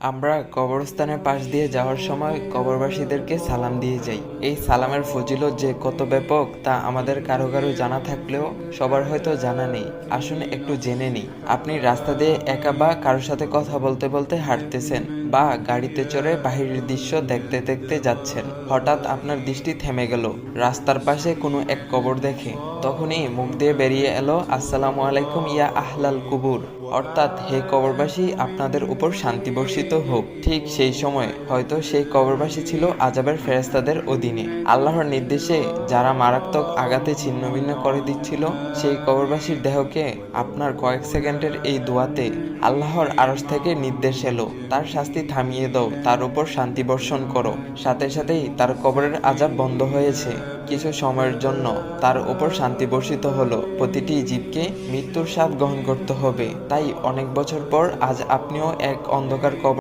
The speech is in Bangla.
আমরা কবরস্থানের পাশ দিয়ে যাওয়ার সময় কবরবাসীদেরকে সালাম দিয়ে যাই। এই সালামের ফজিলত যে কত ব্যাপক তা আমাদের কারো কারো জানা থাকলেও সবার হয়তো জানা নেই। আসুন একটু জেনে নিই। আপনি রাস্তা দিয়ে একা বা কারোর সাথে কথা বলতে বলতে হাঁটতেছেন বা গাড়িতে চড়ে বাহিরের দৃশ্য দেখতে দেখতে যাচ্ছেন। হঠাৎ আপনার দৃষ্টি থেমে গেল রাস্তার পাশে কোনো এক কবর দেখে। তখনই মুখ দিয়ে বেরিয়ে এলো, আসসালামু আলাইকুম ইয়া আহলাল কুবুর, অর্থাৎ হে কবরবাসী, আপনাদের উপর শান্তি বর্ষিত হোক। ঠিক সেই সময় হয়তো সেই কবরবাসী ছিল আযাবের ফেরেশতাদের অধীনে। আল্লাহর নির্দেশে যারা মারাত্মক আঘাতে ছিন্নভিন্ন করে দিচ্ছিল, সেই কবরবাসীর দেহকে আপনার কয়েক সেকেন্ডের এই দোয়াতে আল্লাহর আরশ থেকে নির্দেশ এলো, তার শাস্তি থামিয়ে দাও, তার উপর শান্তি বর্ষণ করো। সাথে সাথেই তার কবরের আযাব বন্ধ হয়েছে। কিছু সময়ের জন্য তার উপর শান্তি বর্ষিত হলো। প্রতিটি জীবকে মৃত্যুর স্বাদ গ্রহণ করতে হবে। তাই অনেক বছর পর আজ আপনিও এক অন্ধকার কবর